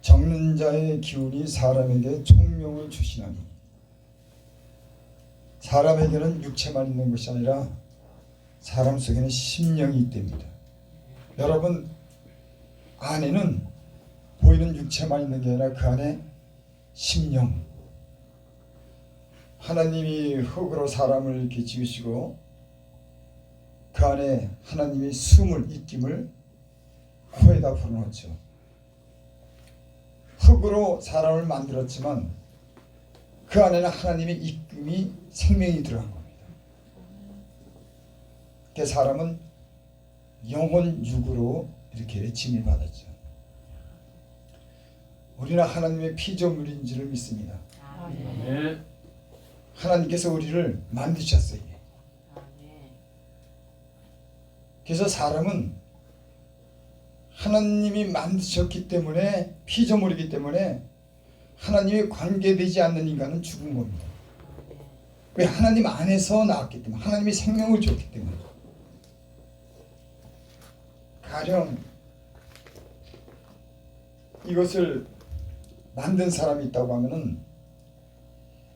적는 자의 기운이 사람에게 총명을 주시나니. 사람에게는 육체만 있는 것이 아니라 사람 속에는 심령이 있답니다. 여러분 안에는 보이는 육체만 있는 게 아니라 그 안에 심령, 하나님이 흙으로 사람을 이렇게 지으시고 그 안에 하나님이 숨을, 입김을 코에다 불어넣죠. 흙으로 사람을 만들었지만 그 안에는 하나님의 입김이, 생명이 들어간 겁니다. 그래서 사람은 영혼 육으로 이렇게 짐을 받았죠. 우리는 하나님의 피조물인지를 믿습니다. 아멘. 하나님께서 우리를 만드셨어요. 그래서 사람은 하나님이 만드셨기 때문에, 피조물이기 때문에 하나님이 관계되지 않는 인간은 죽은 겁니다. 왜? 하나님 안에서 나왔기 때문에, 하나님이 생명을 줬기 때문에. 가령 이것을 만든 사람이 있다고 하면은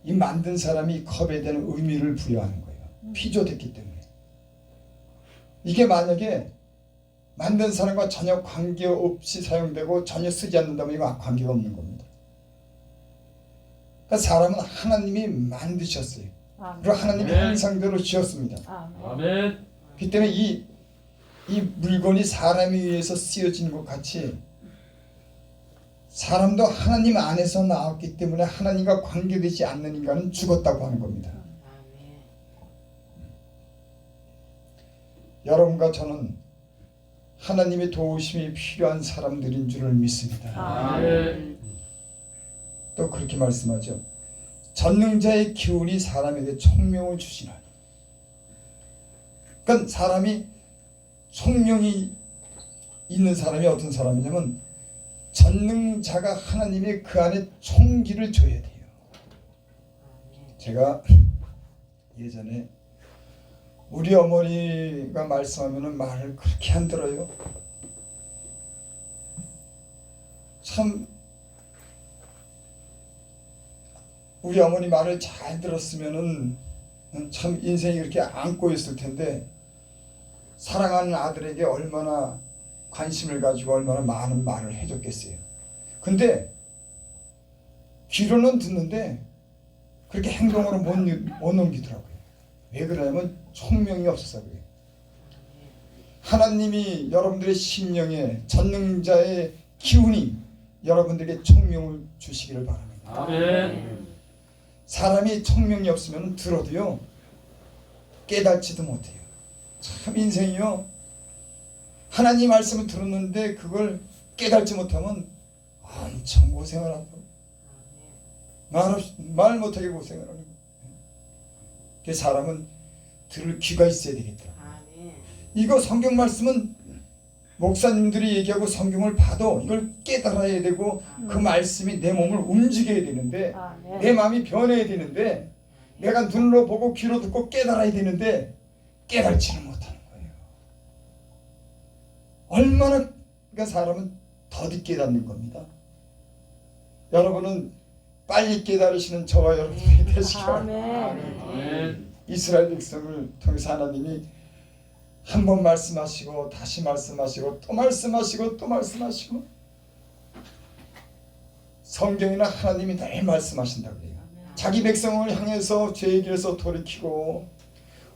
이 만든 사람이 컵에 대한 의미를 부여하는 거예요. 피조됐기 때문에. 이게 만약에 만든 사람과 전혀 관계없이 사용되고 전혀 쓰지 않는다면 이거 관계가 없는 겁니다. 그러니까 사람은 하나님이 만드셨어요. 그리고 하나님이 형상대로 지었습니다. 아멘. 그렇기 때문에 이 물건이 사람에 의해서 쓰여진 것 같이 사람도 하나님 안에서 나왔기 때문에 하나님과 관계되지 않는 인간은 죽었다고 하는 겁니다. 여러분과 저는 하나님의 도우심이 필요한 사람들인 줄을 믿습니다. 아멘. 또 그렇게 말씀하죠. 전능자의 기운이 사람에게 총명을 주시나니. 그러니까 사람이 총명이 있는 사람이 어떤 사람이냐면 전능자가 하나님의 그 안에 총기를 줘야 돼요. 제가 예전에 우리 어머니가 말씀하면 말을 그렇게 안 들어요. 참 우리 어머니 말을 잘 들었으면은 참 인생이 그렇게 안고 있을 텐데, 사랑하는 아들에게 얼마나 관심을 가지고 얼마나 많은 말을 해줬겠어요. 근데 귀로는 듣는데 그렇게 행동으로 못 넘기더라고요. 왜 그러냐면 총명이 없어서 그래요. 하나님이 여러분들의 심령에 전능자의 기운이 여러분들에게 총명을 주시기를 바랍니다. 아멘. 사람이 총명이 없으면 들어도요 깨닫지도 못해요. 참 인생이요, 하나님 말씀을 들었는데 그걸 깨닫지 못하면 엄청 고생을 한다고. 말 못하게 고생을 하는 거예요. 그래서 사람은 들을 귀가 있어야 되겠다. 이거 성경 말씀은 목사님들이 얘기하고 성경을 봐도 이걸 깨달아야 되고 그 말씀이 내 몸을 움직여야 되는데, 내 마음이 변해야 되는데, 내가 눈으로 보고 귀로 듣고 깨달아야 되는데 깨달지는 못하는 거예요. 얼마나 그러니까 사람은 더디 깨닫는 겁니다. 여러분은 빨리 깨달으시는 저와 여러분이 되시기 바랍니다. 이스라엘 백성을 통해서 하나님이 한 번 말씀하시고 다시 말씀하시고 또 말씀하시고 또 말씀하시고, 성경에는 하나님이 늘 말씀하신다고 해요. 자기 백성을 향해서 죄의 길에서 돌이키고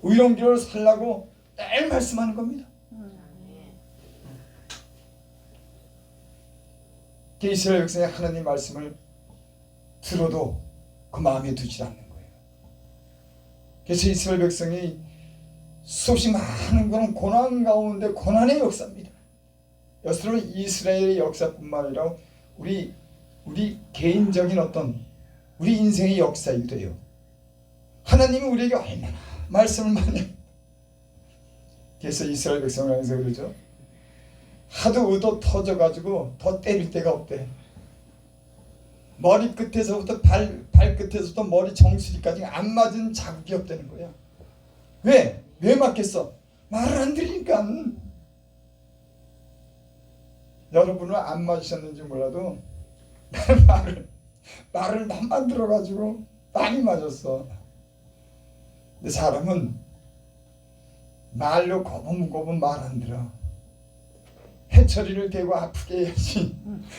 의로운 길을 살라고 늘 말씀하는 겁니다. 이스라엘 백성이 하나님 말씀을 들어도 그 마음에 두지 않는 거예요. 그래서 이스라엘 백성이 수없이 많은 그런 고난 가운데 고난의 역사입니다. 여러분, 이스라엘의 역사뿐만 아니라 우리 개인적인 어떤 우리 인생의 역사이기도 해요. 하나님이 우리에게 얼마나 말씀을 많이, 그래서 이스라엘 백성을 향해서 그러죠. 하도 의도 터져가지고 더 때릴 데가 없대. 머리 끝에서부터 발끝에서부터 머리 정수리까지 안 맞은 자국이 없다는 거야. 왜 맞겠어? 말을 안 들으니까. 여러분은 안 맞으셨는지 몰라도 나는 말을 남만 들어가지고 많이 맞았어. 근데 사람은 말로 고분고분 말 안 들어. 해처리를 대고 아프게 해야지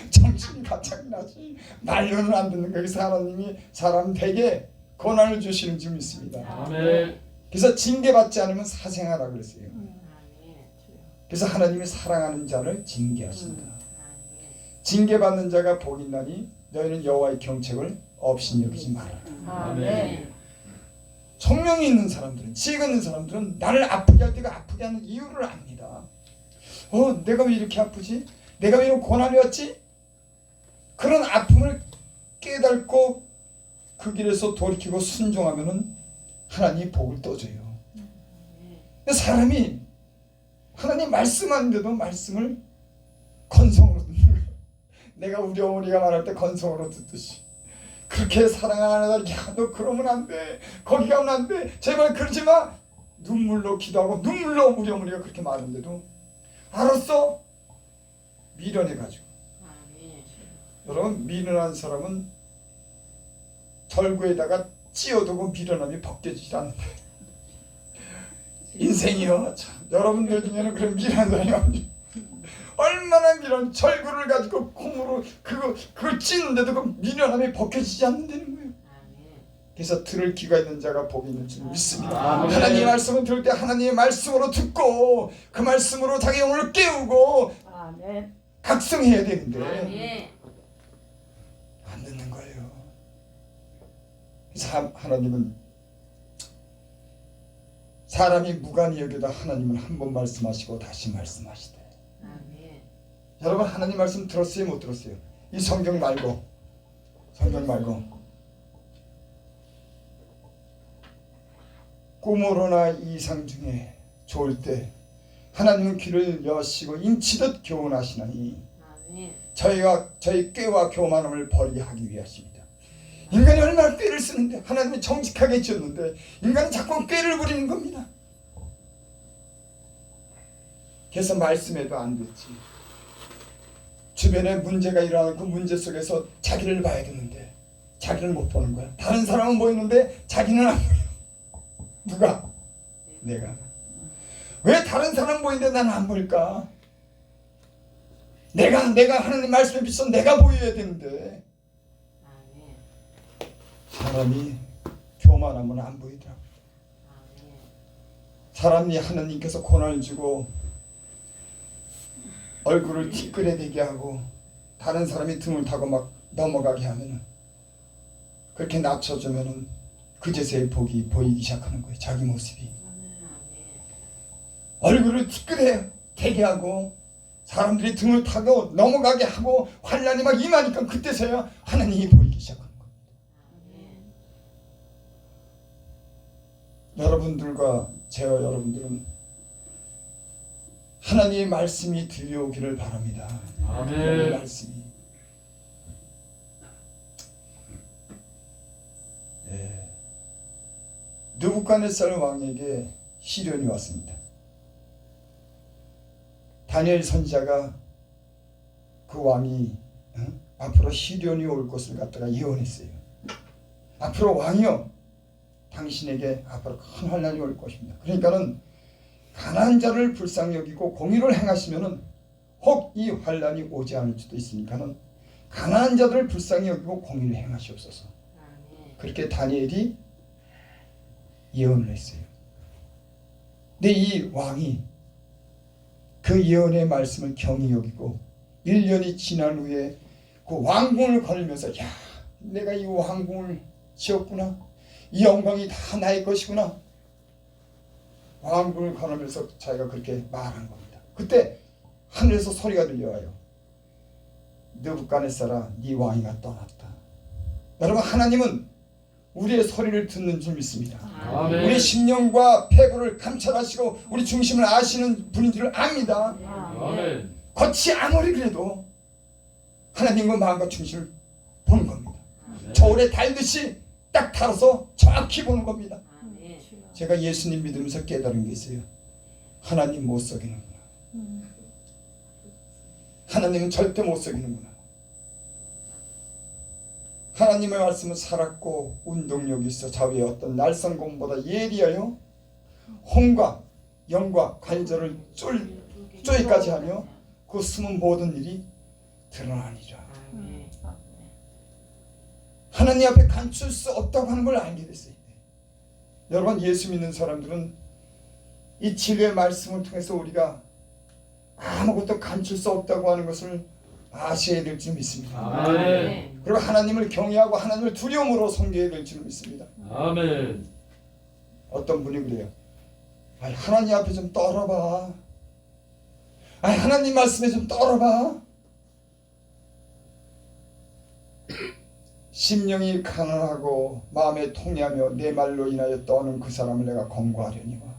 정신이 바짝 나지. 말로는 안 듣는 거예요. 하나님이 사람 되게 고난을 주시는 줄 믿습니다. 아멘. 그래서 징계받지 않으면 사생하라 그랬어요. 그래서 하나님이 사랑하는 자를 징계하신다. 징계받는 자가 복이 있나니 너희는 여호와의 경책을 없이 여기지 마라. 아멘. 성령이 있는 사람들은, 지혜가 있는 사람들은 나를 아프게 할 때가 아프게 하는 이유를 압니다. 내가 왜 이렇게 아프지? 내가 왜 이런 고난이 왔지? 그런 아픔을 깨닫고 그 길에서 돌이키고 순종하면은 하나님이 복을 떠줘요. 근데 사람이 하나님 말씀하는데도 말씀을 건성으로 듣는 거예요. 내가 우리 어머니가 말할 때 건성으로 듣듯이. 그렇게 사랑하는 아들, 야, 너 그러면 안 돼. 거기 가면 안 돼. 제발 그러지 마. 눈물로 기도하고 눈물로 우리 어머니가 그렇게 말하는데도 알았어. 미련해가지고. 여러분, 미련한 사람은 절구에다가 찧어두고 미련함이 벗겨지지 않는다. 인생이요. 참, 여러분들 중에는 그런 미련한 사람이 없죠. 얼마나 미련, 절구를 가지고 콩으로 그걸 찌는데도 그 미련함이 벗겨지지 않는다는 거예요. 그래서 들을 귀가 있는 자가 복이 있는 줄 믿습니다. 아멘. 하나님의 말씀을 들을 때 하나님의 말씀으로 듣고 그 말씀으로 자기 영혼을 깨우고 아멘. 각성해야 되는데 안 듣는 거예요. 그래서 하나님은 사람이 무관히 여겨도 하나님은 한 번 말씀하시고 다시 말씀하시대. 여러분, 하나님 말씀 들었어요? 못 들었어요? 이 성경 말고 꿈으로나 이상 중에 좋을 때 하나님은 귀를 여시고 인치듯 교훈하시나니 저희 꾀와 교만함을 벌이하기 위하십니다. 인간이 얼마나 꾀를 쓰는데, 하나님은 정직하게 지었는데 인간은 자꾸 꾀를 부리는 겁니다. 그래서 말씀해도 안 됐지. 주변에 문제가 일어나는 그 문제 속에서 자기를 봐야 되는데 자기를 못 보는 거야. 다른 사람은 보이는데 자기는 안 보여. 누가? 내가. 왜 다른 사람 보이는데 나는 안 보일까? 내가 하나님 말씀에 비춰서 내가 보여야 되는데 사람이 교만하면 안 보이더라고. 사람이 하나님께서 고난을 주고 얼굴을 티끌어대게 하고 다른 사람이 등을 타고 막 넘어가게 하면은, 그렇게 낮춰주면은 그제서야 복이 보이기 시작하는 거예요. 자기 모습이. 얼굴을 티끌어대게 하고 사람들이 등을 타고 넘어가게 하고 환난이 막 임하니까 그때서야 하나님이 보이기 시작하는 거예요. 여러분들과 제가 여러분들은 하나님의 말씀이 들려오기를 바랍니다. 아멘. 하나님의 말씀이. 느부갓네살 왕에게 시련이 왔습니다. 다니엘 선지자가 그 왕이 앞으로 시련이 올 것을 갖다가 예언했어요. 앞으로 왕이요, 당신에게 앞으로 큰 환난이 올 것입니다. 그러니까는 가난한 자를 불쌍히 여기고 공의를 행하시면은 혹 이 환난이 오지 않을 수도 있으니까는 가난한 자들을 불쌍히 여기고 공의를 행하시옵소서. 그렇게 다니엘이 예언을 했어요. 근데 이 왕이 그 예언의 말씀을 경히 여기고 1년이 지난 후에 그 왕궁을 걸으면서, 야, 내가 이 왕궁을 지었구나. 이 영광이 다 나의 것이구나. 왕궁을 걸으면서 자기가 그렇게 말한 겁니다. 그때 하늘에서 소리가 들려와요. 느부갓네살아, 네 왕이가 떠났다. 여러분, 하나님은 우리의 소리를 듣는 줄 믿습니다. 아멘. 우리 심령과 폐부를 감찰하시고 우리 중심을 아시는 분인 줄 압니다. 아멘. 겉이 아무리 그래도 하나님과 마음과 중심을 보는 겁니다. 아멘. 저울에 달듯이 딱 달아서 정확히 보는 겁니다. 제가 예수님 믿으면서 깨달은 게 있어요. 하나님 못 속이는구나. 하나님은 절대 못 속이는구나. 하나님의 말씀은 살았고 운동력이 있어 좌우의 어떤 날성검보다 예리하여 혼과 영과 관절을 쪼이까지 하며 그 숨은 모든 일이 드러나니라. 하나님 앞에 감출 수 없다고 하는 걸 알게 됐어요. 여러분, 예수 믿는 사람들은 이 진리의 말씀을 통해서 우리가 아무것도 감출 수 없다고 하는 것을 아셔야 될 줄 믿습니다. 아멘. 그리고 하나님을 경외하고 하나님을 두려움으로 섬겨야 될 줄 믿습니다. 아멘. 어떤 분이 그래요. 아이, 하나님 앞에 좀 떨어봐. 아이, 하나님 말씀에 좀 떨어봐. 심령이 가난하고 마음에 통해하며 내 말로 인하여 떠는 그 사람을 내가 권고하려니와.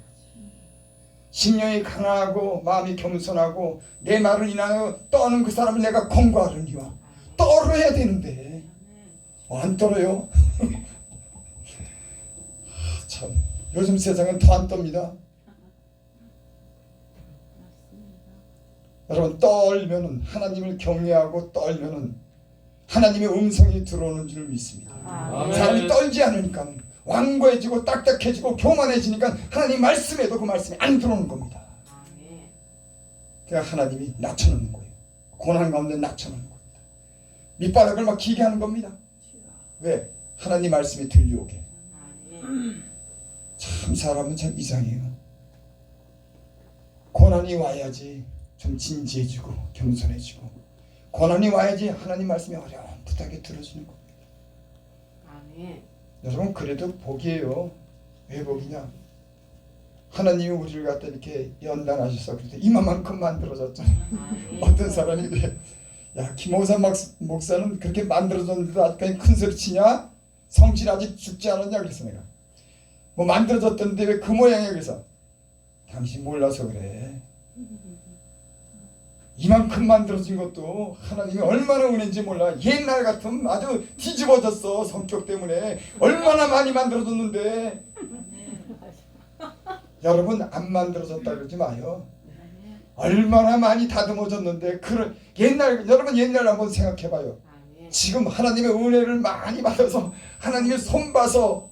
심령이 가난하고 마음이 겸손하고 내 말을 인하여 떠는 그 사람을 내가 권고하려니와. 떨어야 되는데 안 떨어요. 참, 요즘 세상은 더 안 떱니다. 여러분, 떨면은, 하나님을 경외하고 떨면은 하나님의 음성이 들어오는 줄 믿습니다. 아멘. 사람이 떨지 않으니까 완고해지고 딱딱해지고 교만해지니까 하나님 말씀에도 그 말씀이 안 들어오는 겁니다. 그러니까 하나님이 낮춰놓는 거예요. 고난 가운데 낮춰놓는 겁니다. 밑바닥을 막 기게 하는 겁니다. 왜? 하나님 말씀이 들려오게. 참, 사람은 참 이상해요. 고난이 와야지 좀 진지해지고 겸손해지고, 고난이 와야지 하나님 말씀이 어렴풋하게 들어주는 겁니다. 여러분, 그래도 복이에요. 왜 복이냐? 하나님이 우리를 갖다 이렇게 연단하셔서 그때 이만큼 만들어졌잖아요. 어떤 사람이 그래, 야, 김호사 목사는 그렇게 만들어졌는데도 아직까지 큰 소리 치냐? 성질 아직 죽지 않았냐? 그래서 내가 뭐 만들어졌던데 왜 그 모양이야? 그래서 당신 몰라서 그래. 이만큼 만들어진 것도 하나님이 얼마나 은혜인지 몰라. 옛날 같으면 아주 뒤집어졌어. 성격 때문에 얼마나 많이 만들어졌는데. 여러분, 안 만들어졌다 그러지 마요. 얼마나 많이 다듬어졌는데. 여러분, 옛날 한번 생각해봐요. 지금 하나님의 은혜를 많이 받아서 하나님의 손 봐서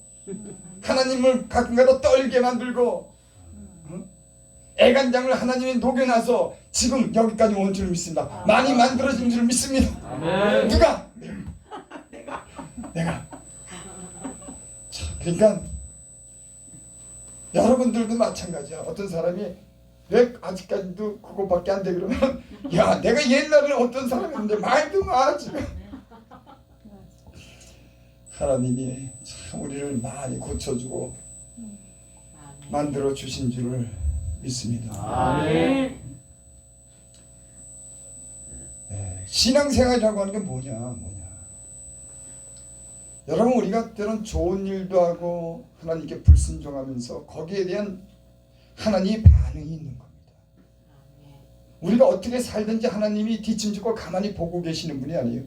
하나님을 가끔가다 떨게 만들고, 애간장을 하나님이 녹여놔서 지금 여기까지 온 줄 믿습니다. 많이 만들어진 줄 믿습니다. 아멘. 누가? 내가. 자, 그러니까 여러분들도 마찬가지야. 어떤 사람이 왜 아직까지도 그거밖에 안 돼 그러면, 야, 내가 옛날에 어떤 사람이었는데 말도 마 지금. 하나님이 참 우리를 많이 고쳐주고 만들어 주신 줄을 믿습니다. 아멘. 네, 신앙생활이라고 하는 게 뭐냐. 여러분, 우리가 때론 좋은 일도 하고 하나님께 불순종하면서 거기에 대한 하나님의 반응이 있는 겁니다. 우리가 어떻게 살든지 하나님이 뒷짐지고 가만히 보고 계시는 분이 아니에요.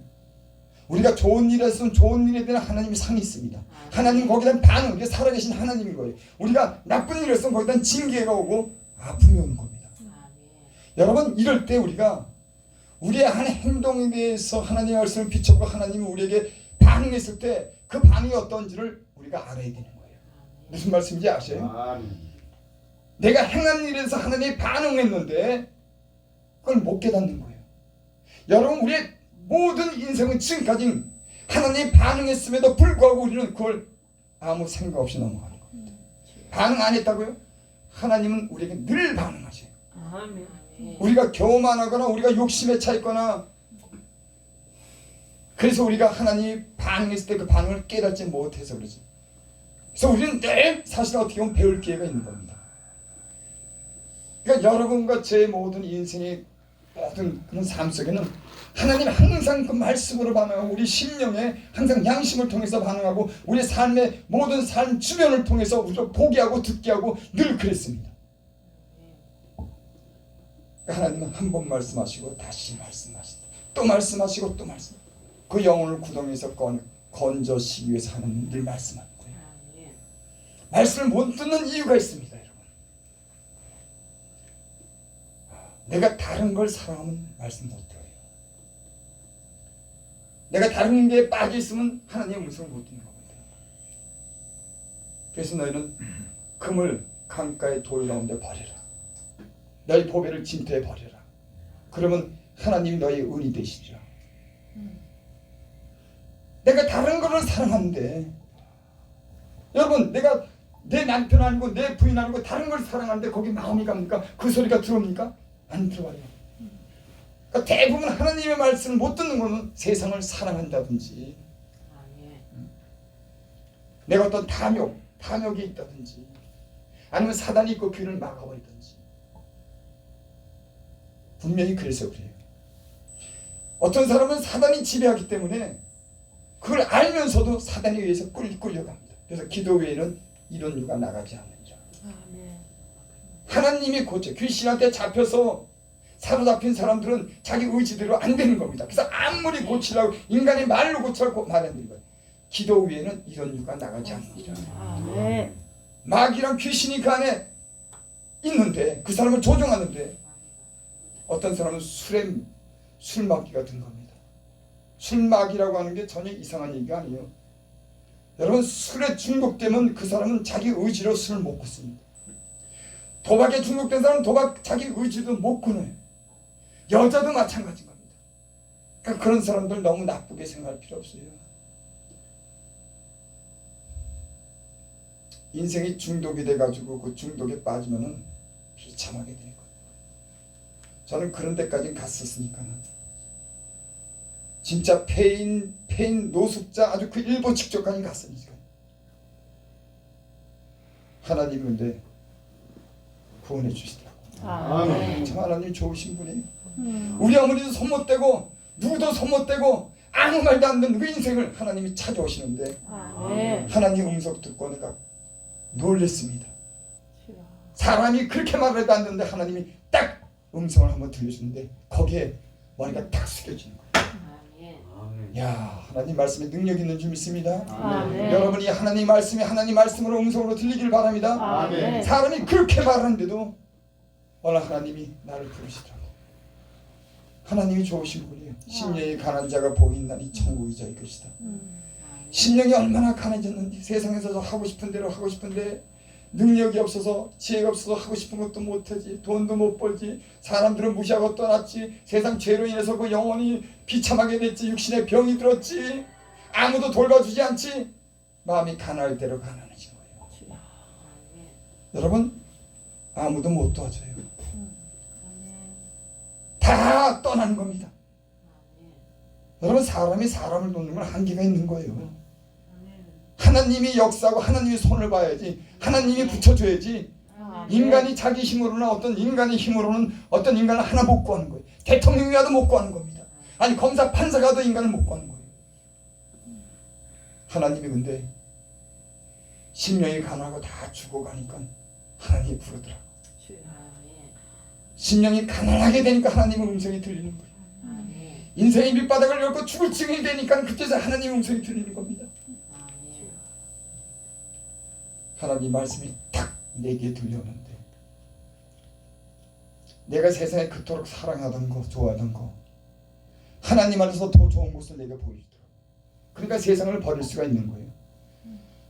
우리가 좋은 일 했으면 좋은 일에 대한 하나님이 상이 있습니다. 하나님 거기에 대한 반응, 우리가 살아계신 하나님인 거예요. 우리가 나쁜 일을 했으면 거기에 대한 징계가 오고 아픔이 오는 겁니다. 여러분, 이럴 때 우리가 우리의 한 행동에 대해서 하나님의 말씀을 비춰보고 하나님이 우리에게 반응했을 때 그 반응이 어떤지를 우리가 알아야 되는 거예요. 무슨 말씀인지 아세요? 내가 행한 일에서 하나님이 반응했는데 그걸 못 깨닫는 거예요. 여러분, 우리의 모든 인생은 지금까지 하나님이 반응했음에도 불구하고 우리는 그걸 아무 생각 없이 넘어가는 겁니다. 반응 안 했다고요? 하나님은 우리에게 늘 반응하세요. 우리가 교만하거나 우리가 욕심에 차 있거나, 그래서 우리가 하나님이 반응했을 때 그 반응을 깨닫지 못해서 그러지. 그래서 우리는 늘 사실 어떻게 보면 배울 기회가 있는 겁니다. 그러니까 여러분과 제 모든 인생의 모든 그런 삶 속에는 하나님 항상 그 말씀으로 반응하고 우리 심령에 항상 양심을 통해서 반응하고 우리 삶의 모든 삶 주변을 통해서 우리가 보게 하고 듣게 하고 늘 그랬습니다. 하나님은 한 번 말씀하시고 다시 말씀하신다. 또 말씀하시고 또 말씀. 그 영혼을 구덩이에서 건져시기 위해서 하나님 늘 말씀하는 거예요. 말씀을 못 듣는 이유가 있습니다, 여러분. 내가 다른 걸 사랑하면 말씀 못 들어요. 내가 다른 게 빠져 있으면 하나님의 음성을 못 듣는 겁니다. 그래서 너희는 금을 강가의 돌 가운데 버려라. 너희 보배를 진토에 버려라. 그러면 하나님이 너희 은이 되시리라. 내가 다른 거를 사랑하는데, 여러분, 내가 내 남편 아니고 내 부인 아니고 다른 걸 사랑하는데 거기 마음이 갑니까? 그 소리가 들어옵니까? 안 들어와요. 그러니까 대부분 하나님의 말씀을 못 듣는 거는 세상을 사랑한다든지, 내가 어떤 탐욕이 있다든지, 아니면 사단이 있고 귀를 막아버리든지. 분명히 그래서 그래요. 어떤 사람은 사단이 지배하기 때문에 그걸 알면서도 사단에 의해서 끌려갑니다. 그래서 기도 외에는 이런 유가 나가지 않느니라. 하나님이 고쳐. 귀신한테 잡혀서 사로잡힌 사람들은 자기 의지대로 안 되는 겁니다. 그래서 아무리 고치려고 인간의 말로 고치라고 말 안 되는 거예요. 기도 외에는 이런 유가 나가지 않느니라. 마귀랑 귀신이 그 안에 있는데, 그 사람을 조종하는데, 어떤 사람은 술마귀가 된 겁니다. 술마귀라고 하는 게 전혀 이상한 얘기가 아니에요. 여러분, 술에 중독되면 그 사람은 자기 의지로 술을 못 끊습니다. 도박에 중독된 사람은 자기 의지도 못 끊어요. 여자도 마찬가지인 겁니다. 그러니까 그런 사람들 너무 나쁘게 생각할 필요 없어요. 인생이 중독이 돼가지고 그 중독에 빠지면은 비참하게 되는 거예요. 저는 그런 데까지 갔었으니까는. 진짜 폐인, 노숙자 아주 그 일본 직접까지 갔으니까. 하나님 근데 구원해 주시더라고요. 참 하나님 좋으신 분이에요. 우리 어머니도 손못대고 누구도 손못대고 아무 말도 안 듣는 그 인생을 하나님이 찾아오시는데, 하나님 음성 듣고 내가 놀랬습니다. 사람이 그렇게 말해도 안 되는데 하나님이 딱 음성을 한번 들려주는데 거기에 머리가 딱 숙여지는 거예요. 야, 하나님 말씀에 능력 있는 줄 믿습니다. 여러분이 하나님 말씀이 하나님 말씀으로 음성으로 들리기를 바랍니다. 사람이 그렇게 말하는데도 어느 하나님이 나를 부르시더라고. 하나님이 좋으신 분이에요. 심령이 가난 자가 복이 있나니 천국이 저희 것이다. 심령이 얼마나 가난해졌는지, 세상에서 하고 싶은 대로 하고 싶은데 능력이 없어서, 지혜가 없어서 하고 싶은 것도 못하지, 돈도 못 벌지, 사람들은 무시하고 떠났지, 세상 죄로 인해서 그 영혼이 비참하게 됐지, 육신에 병이 들었지, 아무도 돌봐주지 않지, 마음이 가난할 대로 가난해진 거예요. 여러분, 아무도 못 도와줘요. 다 떠나는 겁니다. 여러분, 사람이 사람을 돕는 건 한계가 있는 거예요. 하나님이 역사하고 하나님이 손을 봐야지, 하나님이 붙여줘야지. 인간이 자기 힘으로나 어떤 인간의 힘으로는 어떤 인간을 하나 못 구하는 거예요. 대통령이 와도 못 구하는 겁니다. 아니 검사 판사가 와도 인간을 못 구하는 거예요. 하나님이 근데 심령이 가난하고 다 죽어가니까 하나님이 부르더라고. 심령이 가난하게 되니까 하나님의 음성이 들리는 거예요. 인생의 밑바닥을 열고 죽을 지경이 되니까 그때서 하나님의 음성이 들리는 겁니다. 하나님 말씀이 딱 내게 들려오는데, 내가 세상에 그토록 사랑하던 거, 좋아하던 거, 하나님 안에서 더 좋은 것을 내가 보여주더라고요. 그러니까 세상을 버릴 수가 있는 거예요.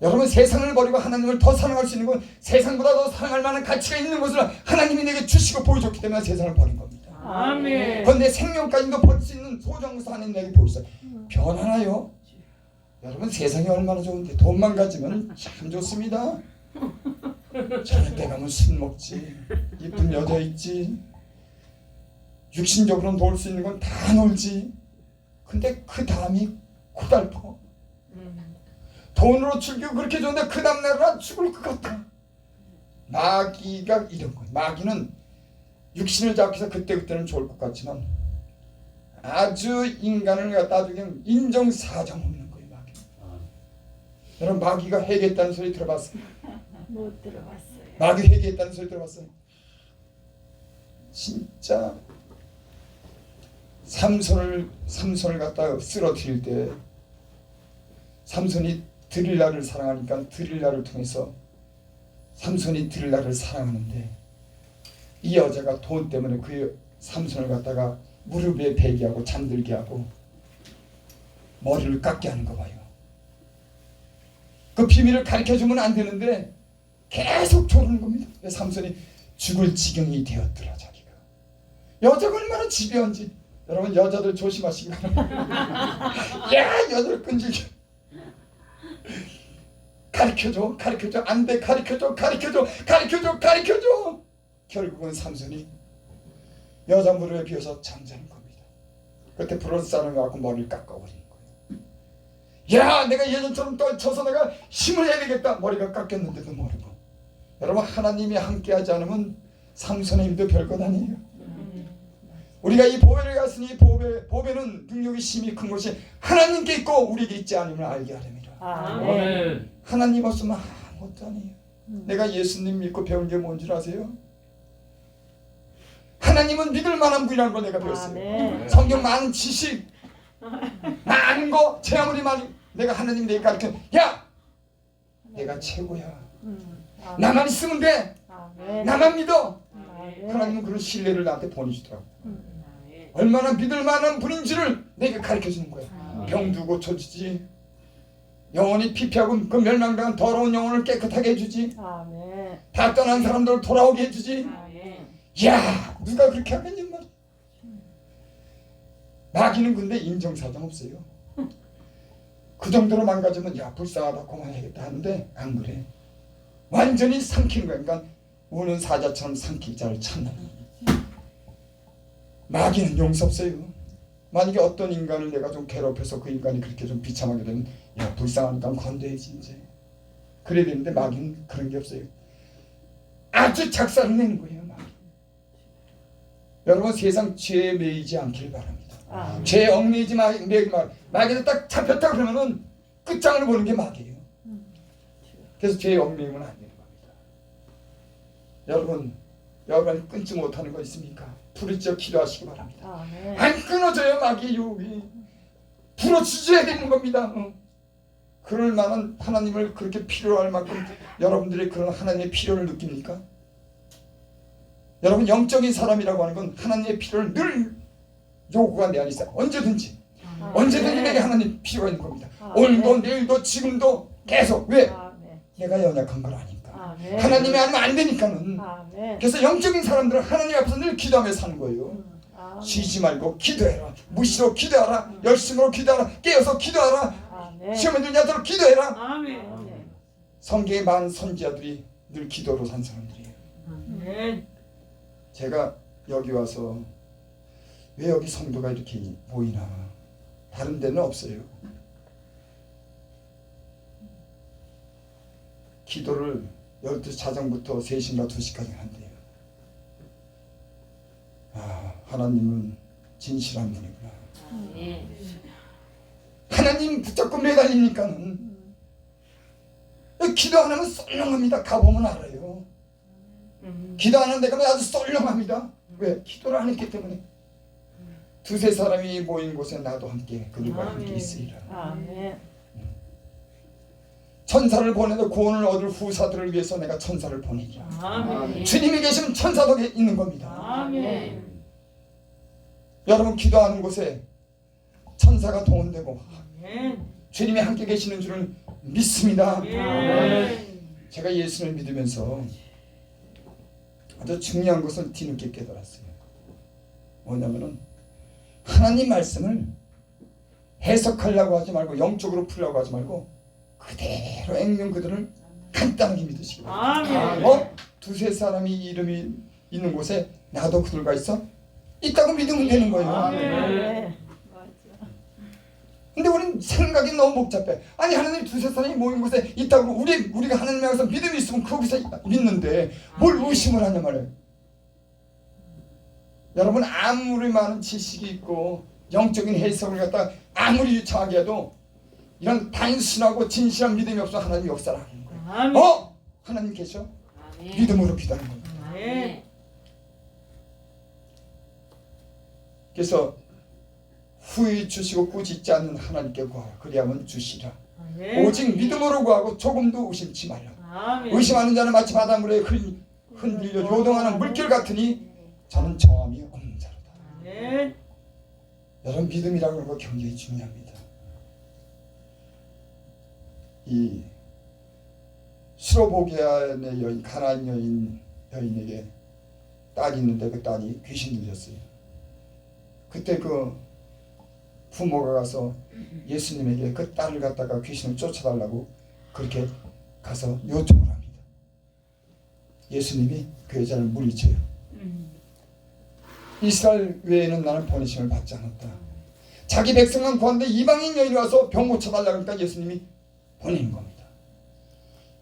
여러분, 세상을 버리고 하나님을 더 사랑할 수 있는 건, 세상보다 더 사랑할 만한 가치가 있는 것을 하나님이 내게 주시고 보여줬기 때문에 세상을 버린 겁니다. 아멘. 그건 내 생명까지도 버릴 수 있는 소중한 것을 하나님 내게 보여줬어요. 변하나요? 여러분, 세상이 얼마나 좋은데 돈만 가지면 참 좋습니다. 저녁 때 가면 술 먹지, 이쁜 여자 있지, 육신적으로 놀 수 있는 건 다 놀지. 근데 그 다음이 고달퍼. 돈으로 즐기고 그렇게 좋은데 그 다음날은 죽을 것 같아. 마귀가 이런 거예요. 마귀는 육신을 잡기서 그때그때는 좋을 것 같지만 아주 인간을 갖다 그냥 인정사정 없는 거예요. 마귀. 여러분, 마귀가 회개했다는 소리 들어봤어요? 못 들어봤어요. 마귀 회개했다는 소리 들어봤어요? 진짜 삼손을 갖다가 쓰러뜨릴 때 삼손이 드릴라를 사랑하니까 드릴라를 통해서 삼손이 드릴라를 사랑하는데, 이 여자가 돈 때문에 그 삼손을 갖다가 무릎에 베게 하고 잠들게 하고 머리를 깎게 하는 거 봐요. 그 비밀을 가르쳐주면 안 되는데 계속 조르는 겁니다. 삼손이 죽을 지경이 되었더라. 자기가 여자가 얼마나 집요한지. 여러분 여자들 조심하시기 바랍니다. 야 여자를 끈질겨 가르쳐줘 안돼 가르쳐줘 결국은 삼손이 여자 무릎에 비어서 잠자는 겁니다. 그때 부러운 사람이 와서 머리를 깎아버리는 거예요. 야 내가 예전처럼 떨쳐서 내가 힘을 해야 되겠다. 머리가 깎였는데도 모르고. 여러분 하나님이 함께하지 않으면 삼손의 힘도 별것 아니에요. 우리가 이 보배를 갔으니 보배는 능력이 심히 큰 것이 하나님께 있고 우리에게 있지 않으면 알게 하렵니다. 아멘. 하나님 없으면 아무것도 아니에요. 내가 예수님 믿고 배운 게 뭔 줄 아세요? 하나님은 믿을 만한 분이라는 걸 내가 배웠어요. 아멘. 성경 많은 지식 많은 거 제 아무리 많이 내가 하나님 내게 가르쳐 야 내가 최고야. 나만 있으면 돼. 아멘. 나만 믿어. 아멘. 하나님은 그런 신뢰를 나한테 보내주더라고. 얼마나 믿을 만한 분인지를 내게 가르쳐주는 거야. 병도 고쳐주지. 영혼이 피폐하고 그 멸망당한 더러운 영혼을 깨끗하게 해주지. 아멘. 다 떠난 사람들을 돌아오게 해주지. 야 누가 그렇게 하겠냐 말이야. 마귀는 근데 인정사정 없어요. 그 정도로 망가지면 야 불쌍하다 고만해야겠다 하는데 안 그래. 완전히 삼킨 거야. 그러니까 우는 사자처럼 삼킬 자를 찾는. 마귀는 용서 없어요. 만약에 어떤 인간을 내가 좀 괴롭혀서 그 인간이 그렇게 좀 비참하게 되면 야 불쌍하니까 건드야지 이제. 그래야 되는데 마귀는 그런 게 없어요. 아주 작사를 내는 거예요. 마귀. 여러분 세상 죄에 매이지 않길 바랍니다. 죄에 얽매이지 마귀에서 딱 잡혔다 그러면은 끝장을 보는 게 마귀예요. 그래서 죄에 얽매이면 안 되는 겁니다. 여러분 끊지 못하는 거 있습니까? 부르짖어 기도하시기 바랍니다. 아멘. 안 끊어져요 마귀의 유혹이. 부러지셔야 되는 겁니다. 그럴 만한 하나님을 그렇게 필요로 할 만큼 여러분들이 그런 하나님의 필요를 느낍니까? 여러분 영적인 사람이라고 하는 건 하나님의 필요를 늘 요구가 내 안에 있어요. 언제든지 내게 하나님 필요가 있는 겁니다. 오늘도 내일도 지금도 계속. 왜? 내가 연약한 걸 아니까. 하나님이 아니면 안 되니까는. 그래서 영적인 사람들은 하나님 앞에서 늘 기도하며 사는 거예요. 쉬지 말고 기도해라. 무시로 기도하라. 열심으로 기도하라. 깨어서 기도하라. 시험에 들지 않도록 기도해라. 성경의 많은 선지자들이 늘 기도로 산 사람들이에요. 제가 여기 와서 왜 여기 성도가 이렇게 모이나 다른 데는 없어요. 기도를 12시 자정부터 3시인가 2시까지 한대요. 아, 하나님은 진실한 분이구나. 하나님 붙잡고 매달리니까는 기도 안 하면 썰렁합니다. 가보면 알아요. 기도 안 하는 데가 아주 썰렁합니다. 왜? 기도를 안 했기 때문에. 두세 사람이 모인 곳에 나도 함께 그들과 함께 있으리라. 아멘. 천사를 보내도 구원을 얻을 후사들을 위해서 내가 천사를 보내리라. 아멘. 주님이 계시면 천사도 있는 겁니다. 아멘. 여러분 기도하는 곳에 천사가 동원되고 아멘. 주님이 함께 계시는 줄을 믿습니다. 아멘. 제가 예수를 믿으면서 아주 중요한 것을 뒤늦게 깨달았어요. 뭐냐면은 하나님 말씀을 해석하려고 하지 말고 영적으로 풀려고 하지 말고 그대로 액면 그대를 간단하게 믿으시기 바랍니다. 두세 사람이 이름이 있는 곳에 나도 그들과 있다고 믿으면 되는 거예요. 아멘. 근데 우리는 생각이 너무 복잡해. 아니 하나님 두세 사람이 모인 곳에 있다고 우리가 하나님에 대해서 믿음이 있으면 거기서 믿는데 뭘 의심을 하냐 말이에요. 여러분 아무리 많은 지식이 있고 영적인 해석을 갖다 아무리 유창하게 해도 이런 단순하고 진실한 믿음이 없어 하나님 역사를 하는 거예요. 아멘. 하나님 계셔? 아멘. 믿음으로 기도하는 겁니다. 아멘. 그래서 후히 주시고 꾸짖지 않는 하나님께 구하라. 그리하면 주시라. 아멘. 오직 믿음으로 구하고 조금도 의심치 말라. 아멘. 의심하는 자는 마치 바닷물에 흔들려 요동하는 물결 같으니 저는 정함이 없는 자로다. 아멘. 여러분 믿음이라는 거 굉장히 중요합니다. 이 수로보게아의 여인, 가나안 여인에게 딸이 있는데 그 딸이 귀신 들렸어요. 그때 그 부모가 가서 예수님에게 그 딸을 갖다가 귀신을 쫓아달라고 그렇게 가서 요청을 합니다. 예수님이 그 여자를 물리쳐요. 이스라엘 외에는 나는 보내심을 받지 않았다. 자기 백성만 구하는데 이방인 여인이 와서 병 고쳐달라고 하니까 예수님이 보내는 겁니다.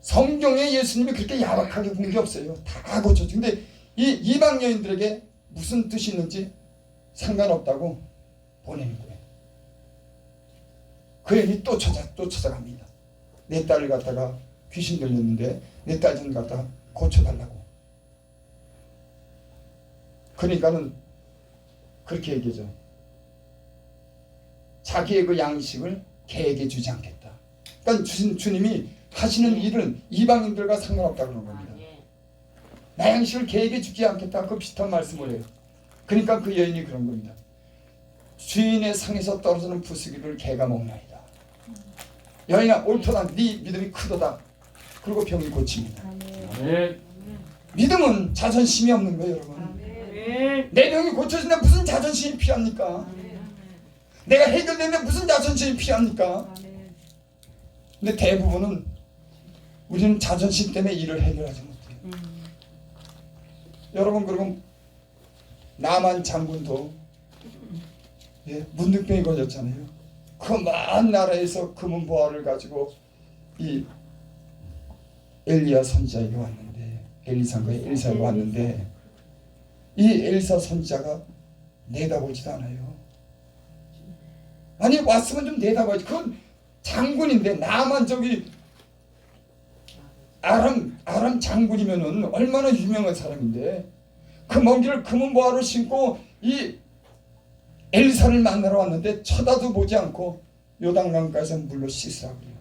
성경에 예수님이 그렇게 야박하게 군 게 없어요. 다 고쳐줘. 근데 이 이방 여인들에게 무슨 뜻이 있는지 상관없다고 보내는 거예요. 그 여인이 또 찾아갑니다. 내 딸을 갖다가 귀신 들렸는데 내 딸 좀 갖다가 고쳐달라고. 그러니까는 그렇게 얘기하죠. 자기의 그 양식을 개에게 주지 않겠다. 그러니까 주님이 하시는 일은 이방인들과 상관없다고 그러는 겁니다. 나 양식을 개에게 주지 않겠다. 그 비슷한 말씀을 해요. 그러니까 그 여인이 그런 겁니다. 주인의 상에서 떨어지는 부스기를 개가 먹나이다. 여인아 옳도다. 네 믿음이 크도다. 그리고 병이 고칩니다. 아멘. 믿음은 자존심이 없는 거예요, 여러분. 아멘. 내 병이 고쳐진다 무슨 자존심이 필요합니까? 내가 해결되는데 무슨 자존심이 필요합니까? 근데 대부분은 우리는 자존심 때문에 일을 해결하지 못해요. 여러분 그러면 나만 장군도 문둥병이 걸렸잖아요. 그 먼 나라에서 금은 보화를 가지고 이 엘리야 선지자에게 왔는데 엘리사가 왔는데 이 엘리사 선지자가 내다보지도 않아요. 아니 왔으면 좀 내다봐야지. 그건 장군인데 나만 저기 아람 장군이면은 얼마나 유명한 사람인데 그 먼 길을 금은 보화로 신고 이 엘리사를 만나러 왔는데 쳐다도 보지 않고 요단강가에서 물로 씻으라고 그래요.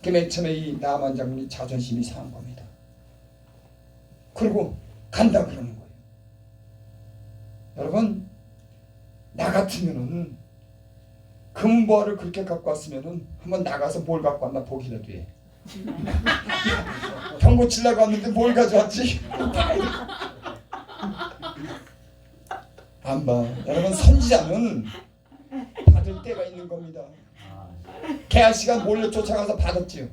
그 맨 처음에 이 나만 장군이 자존심이 상한 겁니다. 그리고 간다 그러는 거예요. 여러분 나 같으면은 금은 보화를 그렇게 갖고 왔으면은 한번 나가서 뭘 갖고 왔나 보기라도 해. 병 고치려고 왔는데 뭘 가져왔지? 안 봐. 여러분 선지자는 받을 때가 있는 겁니다. 게하시가 몰래 쫓아가서 받았지요.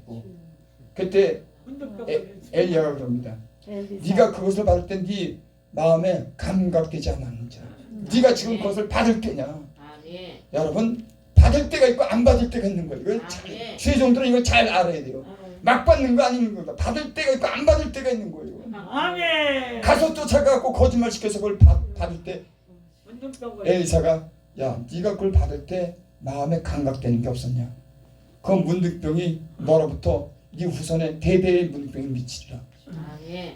그때 엘리야가 그럽니다. 네가 그것을 받을 때 네 마음에 감각되지 않았는지. 네가 지금 그것을 받을 때냐. 여러분 받을 때가 있고 안 받을 때가 있는 거예요. 이걸 최종들은 이걸 잘 알아야 돼요. 막 받는 거 아닌 겁니다. 받을 때가 있고 안 받을 때가 있는 거예요. 아멘. 가서 쫓아가고 거짓말 시켜서 그걸 받을 때 엘리사가 야 네가 그걸 받을 때 마음에 감각되는 게 없었냐. 그 문득병이 너로부터 네 후손의 대대의 문득병이 미치리라.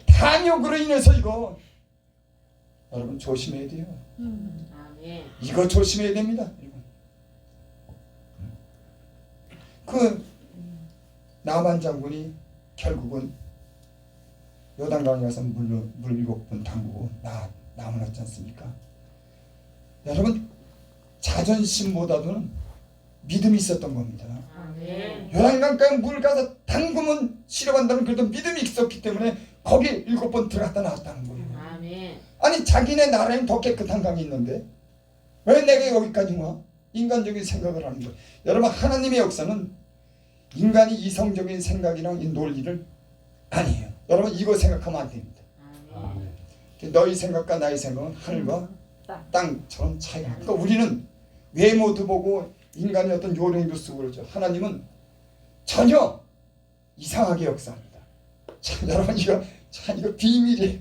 탐욕으로 인해서 이거 여러분 조심해야 돼요. 이거 조심해야 됩니다. 그 나만 장군이 결국은 요단강에 가서 물 7번 담그고 나무났지 않습니까? 여러분 자존심보다도는 믿음이 있었던 겁니다. 요단강가에 물 가서 담그면 실어간다는 그래도 믿음이 있었기 때문에 거기 7번 들어갔다 나왔다는 거예요. 아니 자기네 나라엔 더 깨끗한 강이 있는데 왜 내가 여기까지 와? 인간적인 생각을 하는 거예요. 여러분 하나님의 역사는 인간이 이성적인 생각이랑 이 논리를 아니에요. 여러분 이거 생각하면 안 됩니다. 너희 생각과 나의 생각은 하늘과 땅처럼 차이가. 그러니까 우리는 외모도 보고 인간의 어떤 요령도 쓰고 그러죠. 하나님은 전혀 이상하게 역사합니다. 참 여러분 이거 비밀이에요.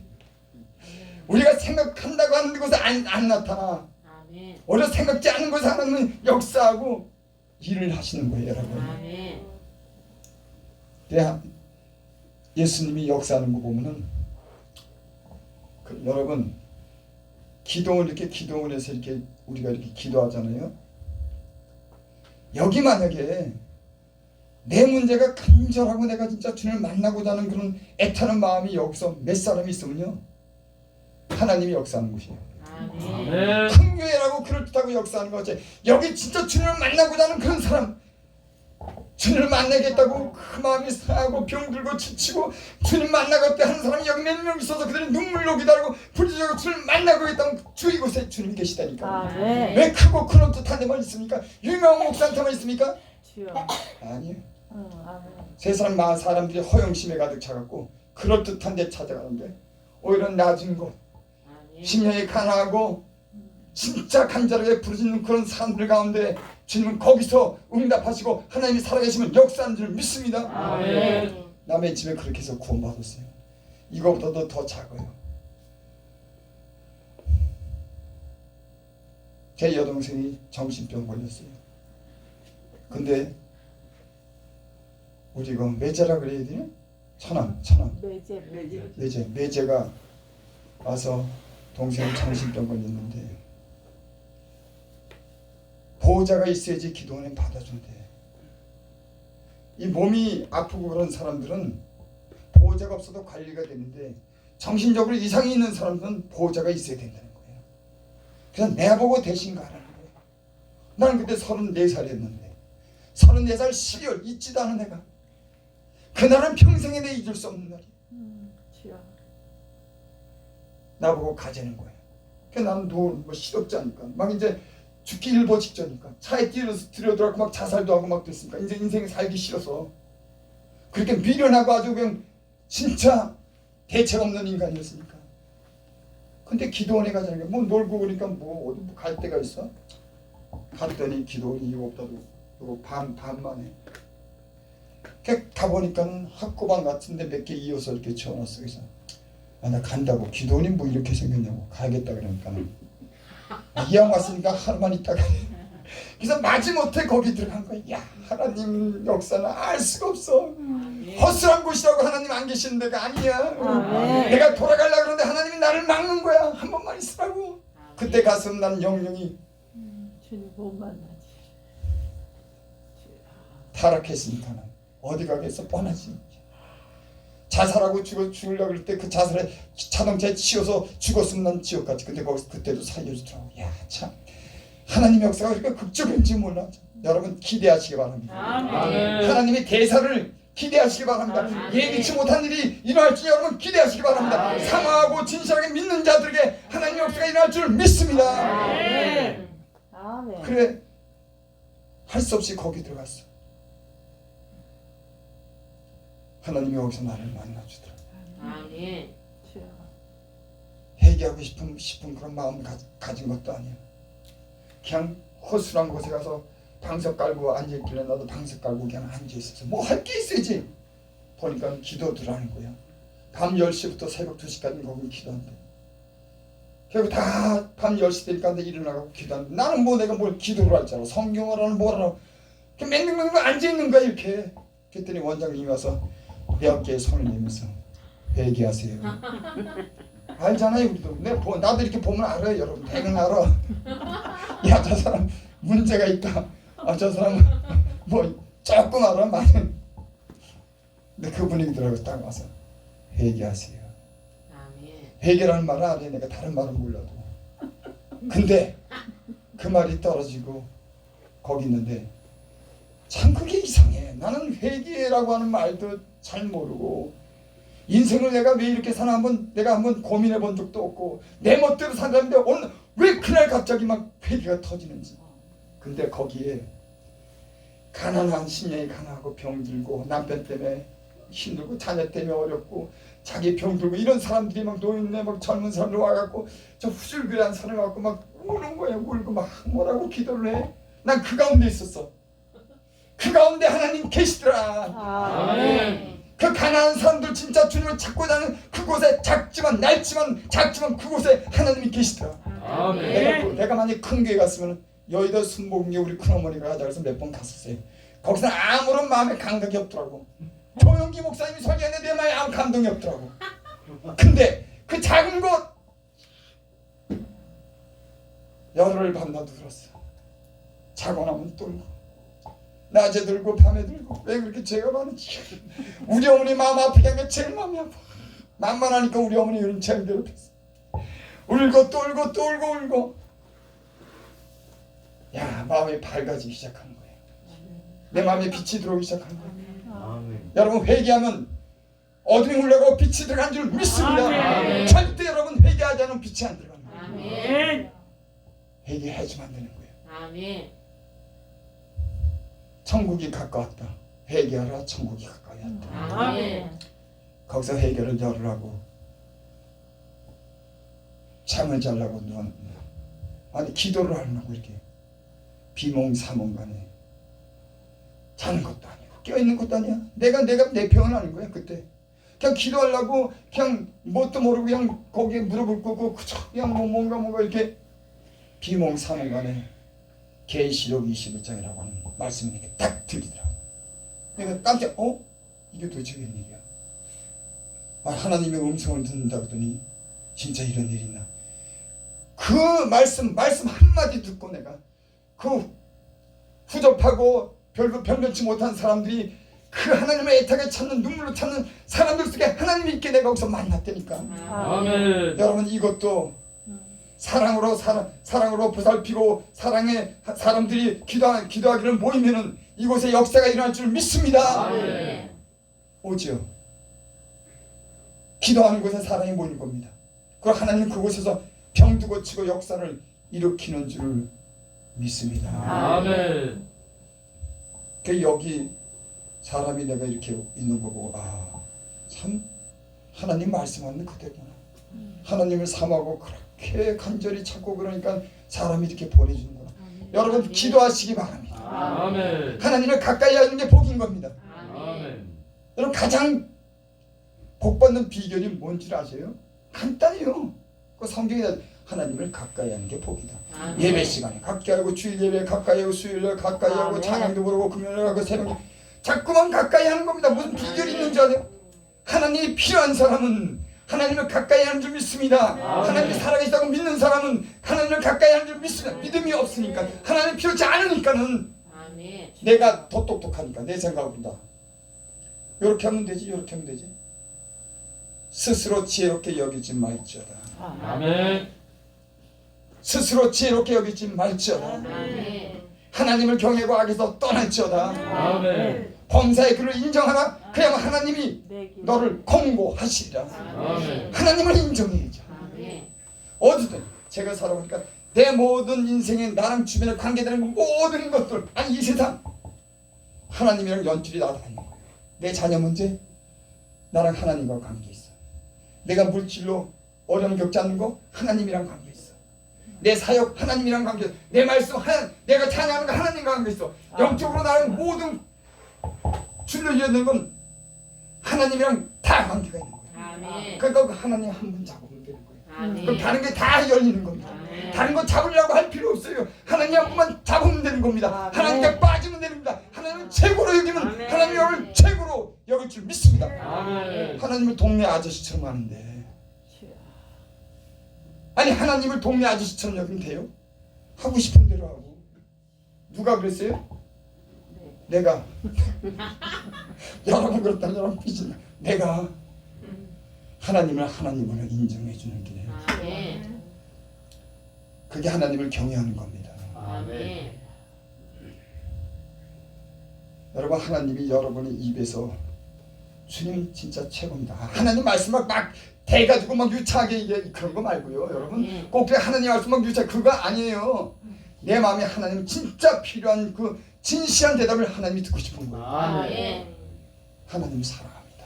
우리가 생각한다고 하는 곳에 안 나타나. 오히려 생각지 않은 곳에 하나님은 역사하고 일을 하시는 거예요, 여러분. 예수님이 역사하는 거 보면은 여러분 기도를 해서 이렇게 우리가 이렇게 기도하잖아요. 여기 만약에 내 문제가 간절하고 내가 진짜 주님을 만나고자 하는 그런 애타는 마음이 여기서 몇 사람이 있으면요 하나님이 역사하는 곳이에요. 큰 교회라고 그럴듯하고 역사하는 거지. 여기 진짜 주님을 만나고자 하는 그런 사람 주님을 만나겠다고 그 마음이 상하고 병들고 지치고 주님 만나겠다 하는 사람이 여기 몇 명 있어서 그들이 눈물로 기다리고 부르짖고 주님을 만나겠다고 주 이곳에 주님이 계시다니까. 아멘. 왜 크고 큰 뜻한 데만 있습니까? 유명한 목사한테만 있습니까? 주여. 아니요. 아멘. 세상 많은 사람들이 허영심에 가득 차갖고 그럴듯한 데 찾아가는데 오히려 낮은 곳 심령이 가난하고 진짜 간절하게 부르짖는 그런 사람들 가운데 주님은 거기서 응답하시고 하나님이 살아계시면 역사하는 줄 믿습니다. 아멘. 남의 집에 그렇게 해서 구원받았어요. 이거보다도 더 작아요. 제 여동생이 정신병 걸렸어요. 근데 우리 이거 매제라 그래야 되나? 천암 매제가 와서 동생이 정신병 걸렸는데 보호자가 있어야지 기도원에 받아준대. 이 몸이 아프고 그런 사람들은 보호자가 없어도 관리가 되는데 정신적으로 이상이 있는 사람들은 보호자가 있어야 된다는 거예요. 그래서 내보고 대신 가라는 거예요. 나는 그때 34살이었는데 34살 12월 잊지도 않은 애가 그날은 평생에 내 잊을 수 없는 날이야. 주여. 나보고 가자는 거예요. 그래서 나는 뭐 시덥지 않으니까 막 이제 죽기 일보 직전이니까 차에 들여들어가고 막 자살도 하고 막 됐으니까 이제 인생이 살기 싫어서 그렇게 미련하고 아주 그냥 진짜 대책 없는 인간이었으니까. 근데 기도원에 가자는 게 뭐 놀고 그러니까 뭐 어디 갈 데가 있어? 갔더니 기도원이 이거 없다고 이거 반 만에 가보니까는 학고방 같은데 몇 개 이어서 이렇게 채워놨어. 그래서 나 간다고. 기도원이 뭐 이렇게 생겼냐고. 가야겠다 그러니까는 이왕 왔으니까 하루만 있다가 그래서 마지못해 거기 들어간 거야. 야, 하나님 역사는 알 수가 없어. 허술한 곳이라고 하나님 안 계시는 데가 아니야. 아멘. 내가 돌아가려고 그러는데 하나님이 나를 막는 거야. 한 번만 있으라고. 그때 가서 난 영영이 주님 못 만나지. 타락했으니까 어디 가겠어. 뻔하지. 자살하고 죽으려고 할 때 그 자살에 자동차에 치여서 죽었으면 난 지옥 갔지. 근데 거기서 그때도 살려주더라고. 야, 참 하나님의 역사가 그렇게 극적인지 몰라. 여러분 기대하시기 바랍니다. 아멘. 하나님의 대사를 기대하시기 바랍니다. 아멘. 예기치 못한 일이 일어날 줄 여러분 기대하시기 바랍니다. 아멘. 사모하고 진실하게 믿는 자들에게 하나님의 역사가 일어날 줄 믿습니다. 아멘. 아멘. 그래 할 수 없이 거기 들어갔어. 하나님이 여기서 나를 만나주더라. 아멘. 주여. 회개하고 싶은 그런 마음 가진 것도 아니야. 그냥 허술한 곳에 가서 방석 깔고 앉아있길래 나도 방석 깔고 그냥 앉아있었어. 뭐 할 게 있어야지. 보니까 기도들하는 거야. 밤 10시부터 새벽 2시까지 거기 기도한대. 결국 다 밤 10시 되니까 일어나고 기도하는데 나는 뭐 내가 뭘 기도를 할 줄 알아. 성경을 하는 뭘 알아. 그냥 맹맹맹 앉아있는 거야 이렇게. 그랬더니 원장님이 와서 내 어깨에 손을 내면서 회개하세요. 알잖아요 우리도. 나도 이렇게 보면 알아요 여러분. 대강 알아. 야, 저 사람 문제가 있다. 저 사람 뭐 조금 알아 많은. 근데 그 분위기더라고. 딱 와서 회개하세요. 아멘. 회개라는 말은 알아요. 내가 다른 말은 몰라도. 근데 그 말이 떨어지고 거기 있는데 참 그게 이상해. 나는 회개라고 하는 말도 잘 모르고 인생을 내가 왜 이렇게 사나 내가 한번 고민해 본 적도 없고 내 멋대로 산다는데 오늘 왜 그날 갑자기 막 회개가 터지는지. 근데 거기에 가난한 심령이 가난하고 병들고 남편 때문에 힘들고 자녀 때문에 어렵고 자기 병들고 이런 사람들이 막 노인네 막 젊은 사람들 와갖고 저 후줄그레한 사람이 와갖고 막 우는 거야. 울고 막 뭐라고 기도를 해. 난 그 가운데 있었어. 그 가운데 하나님 계시더라. 아멘. 그 가난한 사람들 진짜 주님을 찾고 다니는 그곳에 작지만 그곳에 하나님이 계시더라. 아멘. 내가 만약 큰 교회 갔으면 여의도 순복음교회 우리 큰어머니가 하자 그래서 몇 번 갔었어요. 거기서 아무런 마음에 감각이 없더라고. 조영기 목사님이 설교했는데 내 마음에 아무 감동이 없더라고. 근데 그 작은 곳 열흘 밤낮 들었어. 자고 나면 뚫고 낮에 들고 밤에 들고. 왜 그렇게 죄가 많은지. 우리 어머니 마음 아프게 한 게 제일 마음이 아파. 만만하니까 우리 어머니 이런 제일 괴롭혔어. 울고 또 울고 또 울고 울고. 야, 마음이 밝아지기 시작하는 거예요. 내 마음에 빛이 들어오기 시작하는 거예요. 아멘. 여러분 회개하면 어둠이 물러가고 빛이 들어간 줄 믿습니다. 아멘. 절대 여러분 회개하지 않으면 빛이 안 들어갑니다. 아멘. 회개해야지만 되는 거예요. 아멘. 천국이 가까웠다. 회개하라 천국이 가까이 왔다. 아멘. 거기서 회개를 열으라고 잠을 자려고 누웠 아니 기도를 하려고 이렇게 비몽사몽간에 자는 것도 아니고 깨어있는 것도 아니야. 내가 내 병은 아닌 거야. 그때 그냥 기도하려고 그냥 뭣도 모르고 그냥 거기에 무릎을 꿇고 그냥 뭔가 이렇게 비몽사몽간에 계시록 21장이라고 하는 말씀이 이렇게 딱 들리더라고. 내가 깜짝 이게 도대체 웬일이야. 하나님의 음성을 듣는다 그러더니 진짜 이런 일이 있나. 그 말씀 한마디 듣고 내가 그 후접하고 별로 변변치 못한 사람들이 그 하나님의 애타게 찾는 눈물로 찾는 사람들 속에 하나님이 있게 내가 거기서 만났다니까. 아멘. 여러분 이것도 사랑으로 보살피고 사랑의 사람들이 기도하기를 모이면은 이곳에 역사가 일어날 줄 믿습니다. 아멘. 오지요. 기도하는 곳에 사랑이 모이는 겁니다. 그리고 하나님 그곳에서 병도 고치고 역사를 일으키는 줄 믿습니다. 아멘. 그 여기 사람이 내가 이렇게 있는 거고 참 하나님 말씀하는 그대구나. 하나님을 삼하고 그렇게 간절히 찾고 그러니까 사람이 이렇게 보내주는구나. 여러분 기도하시기 바랍니다. 아멘. 하나님을 가까이 하는 게 복인 겁니다. 아멘. 여러분 가장 복 받는 비결이 뭔지 아세요? 간단해요. 그 성경에 하나님을 가까이 하는 게 복이다. 아멘. 예배 시간에 가까이 하고 주일 예배 가까이 하고 수요일에 가까이 하고 아멘. 찬양도 부르고 금요일에 가고 새벽에 자꾸만 가까이 하는 겁니다. 무슨 비결이 있는 줄 아세요? 하나님이 필요한 사람은 하나님을 가까이 하는 줄 믿습니다. 하나님이 살아계시다고 믿는 사람은 하나님을 가까이 하는 줄 믿습니다. 믿음이 없으니까 하나님 필요치 않으니까는 아멘. 내가 더 똑똑하니까 내 생각보다 이렇게 하면 되지 이렇게 하면 되지. 스스로 지혜롭게 여기지 말지어다. 아멘. 스스로 지혜롭게 여기지 말지어다. 아멘. 하나님을 경외하고 악에서 떠날지어다. 아멘. 범사의 그를 인정하라. 그야말로 하나님이 너를 공고하시리라. 아멘. 하나님을 인정해야죠. 아멘. 어디든 제가 살아보니까 내 모든 인생에 나랑 주변에 관계되는 모든 것들 아니 이 세상 하나님이랑 연줄이 나다니는 거예요. 내 자녀 문제 나랑 하나님과 관계 있어. 내가 물질로 어려움 겪지 않는 거 하나님이랑 관계 있어. 내 사역 하나님이랑 관계 있어. 내 말씀 내가 찬양하는 거 하나님과 관계 있어. 영적으로 나랑 모든 줄로 이어지는 건 하나님이랑 다 관계가 있는 거예요. 아멘. 그러니까 하나님 한 분 잡으면 되는 거예요. 아멘. 그럼 다른 게 다 열리는 겁니다. 아멘. 다른 거 잡으려고 할 필요 없어요. 하나님 한 분만 잡으면 되는 겁니다. 하나님께 빠지면 됩니다. 하나님은 최고로 여기면 아멘. 하나님이 여를 최고로 여길 줄 믿습니다. 아멘. 하나님을 동네 아저씨처럼 하는데 아니 하나님을 동네 아저씨처럼 여기면 돼요? 하고 싶은 대로 하고. 누가 그랬어요? 내가. 여러분 그렇다면 여러분 삐지. 내가 하나님을 하나님으로 인정해 주는 게 아멘. 그게 하나님을 경외하는 겁니다. 아멘. 여러분 하나님이 여러분의 입에서 주님 진짜 최고입니다. 하나님 말씀 막 대가지고 막 유치하게 이게 그런 거 말고요. 여러분 꼭 하나님 말씀 막 유치하게 그거 아니에요. 내 마음에 하나님 진짜 필요한 그 진실한 대답을 하나님이 듣고 싶은 거예요. 아멘. 하나님을 사랑합니다.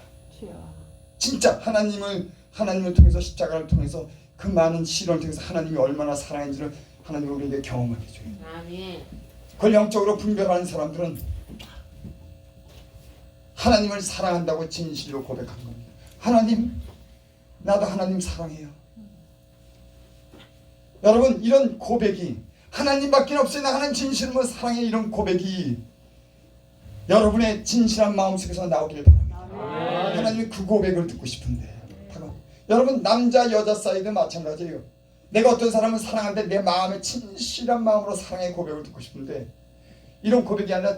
진짜 하나님을 통해서 십자가를 통해서 그 많은 시련을 통해서 하나님이 얼마나 사랑했는지를 하나님이 우리에게 경험하게 해줘요. 아멘. 그걸 영적으로 분별하는 사람들은 하나님을 사랑한다고 진실로 고백한 겁니다. 하나님, 나도 하나님 사랑해요. 여러분 이런 고백이 하나님밖에 없어요. 나 하나님 진실로 사랑해 이런 고백이 여러분의 진실한 마음속에서 나오길 바랍니다. 아멘. 하나님이 그 고백을 듣고 싶은데 여러분 남자 여자 사이도 마찬가지예요. 내가 어떤 사람을 사랑하는데 내 마음에 진실한 마음으로 사랑의 고백을 듣고 싶은데 이런 고백이 아니라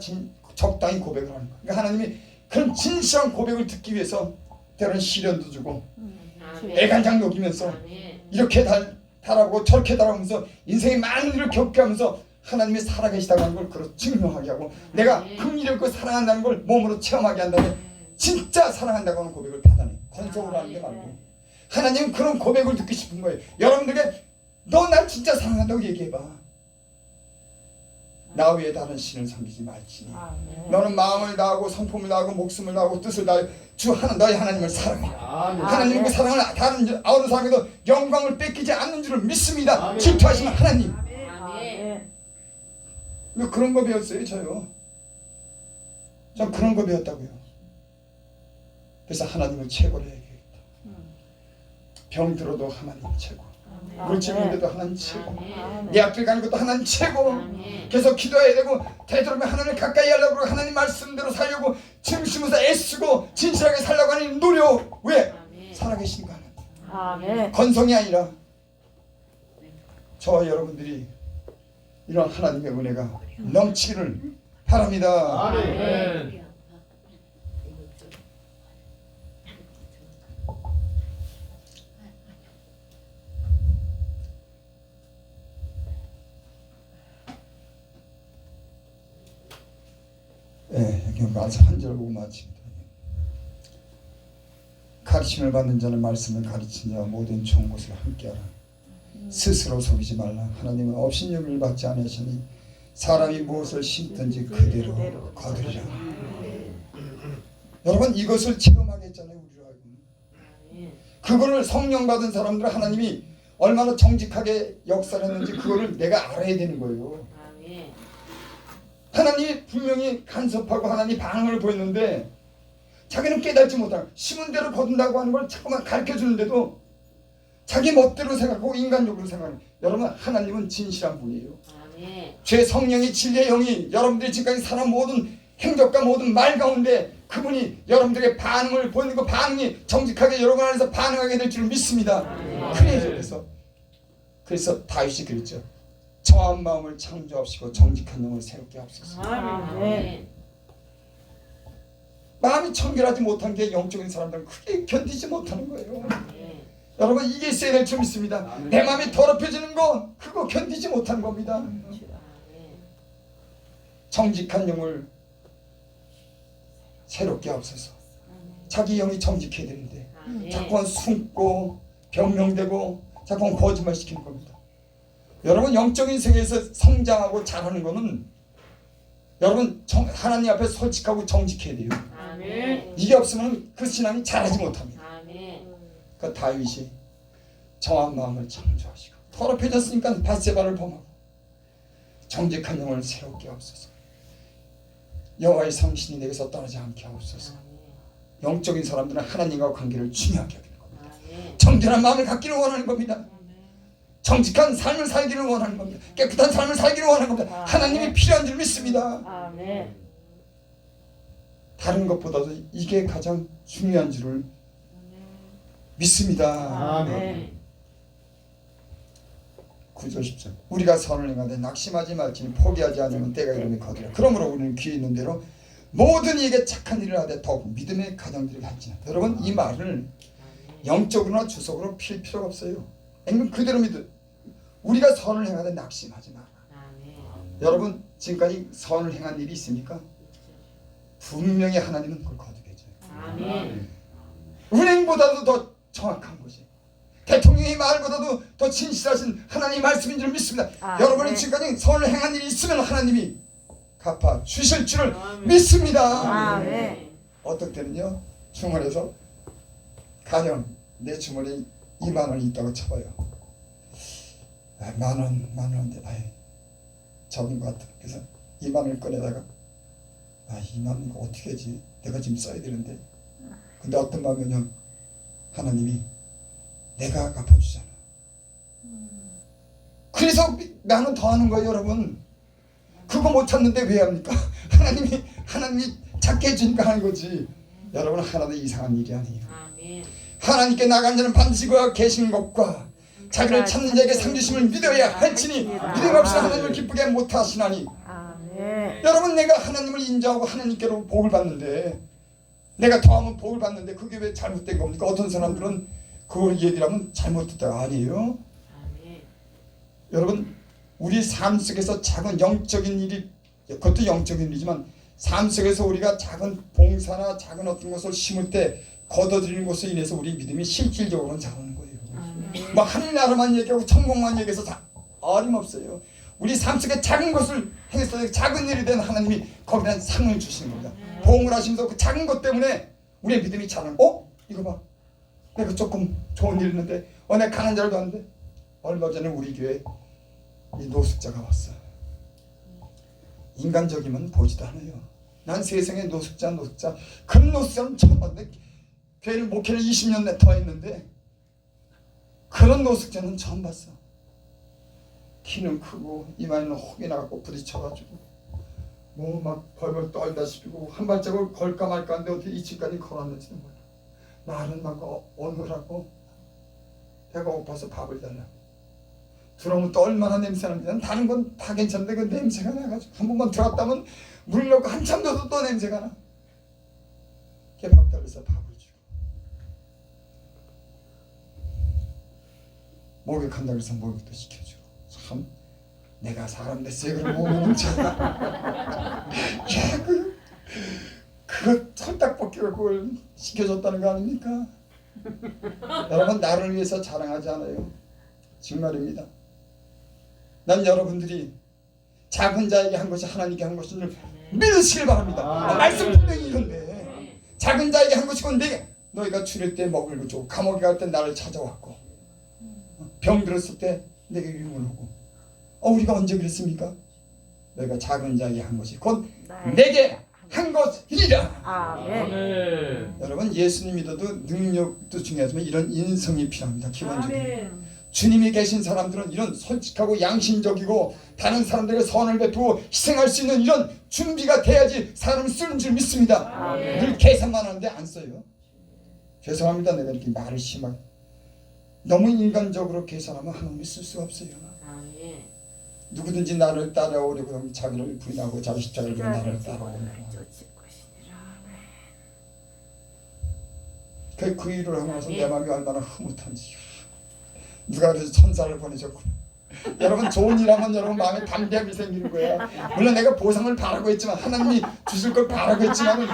적당히 고백을 하는 거예요. 그러니까 하나님이 그런 진실한 고백을 듣기 위해서 때로는 시련도 주고 아멘. 애간장 녹이면서 아멘. 이렇게 달아보고 저렇게 달아보면서 인생의 많은 일을 겪게 하면서 하나님이 살아계시다고 하는 걸 그로 증명하게 하고 내가 긍휼히 사랑한다는 걸 몸으로 체험하게 한 다음에 진짜 사랑한다고 하는 고백을 받아내. 건성으로 하는 게 말고 하나님은 그런 고백을 듣고 싶은 거예요. 여러분들에게 너 날 진짜 사랑한다고 얘기해봐. 나 외에 다른 신을 섬기지 말지니 아멘. 너는 마음을 다하고 성품을 다하고 목숨을 다하고 뜻을 다하여 주 하나 너희 하나님을 사랑해라. 하나님 그 사랑을 다른 어느 사람에도 영광을 뺏기지 않는 줄을 믿습니다. 질투하시는 하나님. 아멘. 왜 그런 거 배웠어요? 저요. 전 그런 거 배웠다고요. 그래서 하나님을 최고로 해야겠다. 병 들어도 하나님 최고. 물질 문제도 하나님 최고. 아멘. 내 앞길 가는 것도 하나님 최고. 아멘. 계속 기도해야 되고 되도록이면 하나님을 가까이 하려고 그러고 하나님 말씀대로 살려고 중심에서 애쓰고 진실하게 살려고 하는 노력. 왜? 아멘. 살아계신 거 하나님. 아멘. 건성이 아니라 저와 여러분들이 이런 하나님의 은혜가 넘치기를 바랍니다. 아멘. 예, 여기 말씀 한 절 보고 마칩니다. 가르침을 받는 자는 말씀을 가르친 자와 모든 좋은 것을 함께하라. 스스로 속이지 말라. 하나님은 업신여김을 받지 않으시니 사람이 무엇을 심든지 그대로 거두리라. 여러분 이것을 체험하게 했잖아요. 우리로 알고. 그거를 성령 받은 사람들은 하나님이 얼마나 정직하게 역사를 했는지 그거를 내가 알아야 되는 거예요. 아멘. 하나님이 분명히 간섭하고 하나님 반응을 보였는데 자기는 깨닫지 못하고 심은 대로 거둔다고 하는 걸 자꾸만 가르쳐주는데도 자기 멋대로 생각하고 인간적으로 생각하는. 여러분 하나님은 진실한 분이에요. 아멘. 죄 성령이 진리의 영이 여러분들이 지금까지 살아온 모든 행적과 모든 말 가운데 그분이 여러분들에게 반응을 보이는 그 반응이 정직하게 여러분 안에서 반응하게 될 줄 믿습니다. 그래서 다윗이 그랬죠. 정한 마음을 창조하시고 정직한 영을 새롭게 하옵소서. 아멘. 마음이 청결하지 못한 게 영적인 사람들은 크게 견디지 못하는 거예요. 아멘. 여러분 이게 있어야 될 줄 믿습니다. 내 마음이 더럽혀지는 거 그거 견디지 못하는 겁니다. 아멘. 정직한 영을 새롭게 하옵소서. 자기 영이 정직해야 되는데 아멘. 자꾸만 숨고 변명되고 자꾸만 거짓말 시키는 겁니다. 여러분 영적인 세계에서 성장하고 자라는 거는 여러분 하나님 앞에 솔직하고 정직해야 돼요. 아멘. 이게 없으면 그 신앙이 자라지 못합니다. 아멘. 그 다윗이 정한 마음을 창조하시고 더럽혀졌으니까 밧세바를 범하고 정직한 영을 새롭게 하옵소서. 여호와의 성신이 내게서 떠나지 않게 하옵소서. 영적인 사람들은 하나님과 관계를 중요하게 여기는 겁니다. 아멘. 정결한 마음을 갖기를 원하는 겁니다. 정직한 삶을 살기를 원하는 겁니다. 깨끗한 삶을 살기를 원하는 겁니다. 하나님이 필요한 줄 믿습니다. 아멘. 다른 것보다도 이게 가장 중요한 줄을 믿습니다. 아멘. 9절 10절 우리가 선을 행하되 낙심하지 말지니 포기하지 않으면 때가 이름이 거두라. 그러므로 우리는 귀에 있는 대로 모든 이에게 착한 일을 하되 더욱 믿음의 가정들이 갈지나. 여러분 이 말을 영적으로나 주석으로 필 필요가 없어요. eng은 그대로 믿어. 우리가 선을 행하되 낙심하지 마라. 아멘. 여러분 지금까지 선을 행한 일이 있습니까? 분명히 하나님은 그걸 거두게 해줘요. 아멘. 은행보다도 더 정확한 것이 대통령의 말보다도 더 진실하신 하나님의 말씀인 줄 믿습니다. 여러분이 지금까지 선을 행한 일이 있으면 하나님이 갚아 주실 줄을 믿습니다. 아멘. 어떨 때는요 주머니에서 가령 내 주머니에 2만 원이 있다고 쳐봐요. 만 원인데 적은 것 같아. 그래서 2만 원을 꺼내다가 2만 원 이거 어떻게 하지? 내가 지금 써야 되는데. 근데 어떤 마음이면 하나님이 내가 갚아주잖아. 그래서 만 원 더 하는 거예요, 여러분. 그거 못 찾는데 왜 합니까? 하나님이 찾게 해주니까 하는 거지. 여러분 하나도 이상한 일이 아니에요. 아멘. 하나님께 나간 자는 반드시 그가 계신 것과 자기를 찾는 자에게 상주심을 믿어야 할지니 믿음 없이 하나님을 기쁘게 못하시나니. 아멘. 여러분 내가 하나님을 인정하고 하나님께로 복을 받는데 내가 더하면 복을 받는데 그게 왜 잘못된 겁니까? 어떤 사람들은 그걸 얘기를 하면 잘못됐다. 아니에요. 아멘. 여러분 우리 삶 속에서 작은 영적인 일이, 그것도 영적인 일이지만 삶 속에서 우리가 작은 봉사나 작은 어떤 것을 심을 때 거둬들이는 것으로 인해서 우리 믿음이 실질적으로는 자라는 거예요. 뭐 하늘나라만 얘기하고 천국만 얘기해서 어림없어요. 우리 삶 속에 작은 것을 행해서 작은 일이 된 하나님이 거기에 대한 상을 주시는 겁니다. 보응을 하시면서 그 작은 것 때문에 우리의 믿음이 자라는, 이거 봐, 내가 조금 좋은 일 했는데, 내가 가난 자를 도왔는데. 얼마 전에 우리 교회 이 노숙자가 왔어. 인간적이면 보지도 않아요. 난 세상에 노숙자 그런 노숙자는 처음 봤는데, 교회를 목회를 20년 더 했는데 그런 노숙자는 처음 봤어. 키는 크고 이마에는 혹이 나갖고 부딪혀가지고 뭐 막 벌벌 떨다시피고 한 발자국을 걸까 말까 하는데 어떻게 이치까지 걸었는지도 몰라. 말은 막 오느라고 배가 고파서 밥을 달라고. 들어오면 또 얼마나 냄새 나는지. 다른 건 다 괜찮은데 그 냄새가 나가지고 한 번만 들어갔다면 물 넣고 한참 둬도 또 냄새가 나. 걔 밥 달라서 밥을 주고 목욕한다 그래서 목욕도 시켜주고. 참 내가 사람 됐어요. 그럼 목욕은 참 그거 철딱 벗기고 그걸 시켜줬다는 거 아닙니까? 여러분, 나를 위해서 자랑하지 않아요. 정말입니다. 난 여러분들이 작은 자에게 한 것이 하나님께 한 것을 믿으시길 바랍니다. 말씀 분명히 이런데 작은 자에게 한 것이고 너희가 추릴 때 먹을 거 주고 감옥에 갈 때 나를 찾아왔고 병 들었을 때 내게 위문을 하고 우리가 언제 그랬습니까? 너희가 작은 자에게 한 것이 곧 내게 한 것이라. 아멘. 여러분, 예수님 믿어도 능력도 중요하지만 이런 인성이 필요합니다. 기본적으로. 주님이 계신 사람들은 이런 솔직하고 양심적이고 다른 사람들에게 선을 베푸고 희생할 수 있는 이런 준비가 돼야지 사람을 쓰는 줄 믿습니다. 늘 계산만 하는데 안 써요. 죄송합니다. 내가 이렇게 말을 심하게 너무 인간적으로 계산하면 하나님이 쓸 수가 없어요. 누구든지 나를 따라오려고 하면 자기를 부인하고 자기 십자가를 지고 나를 따라오려고. 그 일을 하고 나서 내 마음이 얼마나 흐뭇한지. 누가 그래서 천사를 보내셨구나. 여러분, 좋은 일 하면 여러분 마음에 담대함이 생기는 거예요. 물론 내가 보상을 바라고 했지만 하나님이 주실 걸 바라고 했지만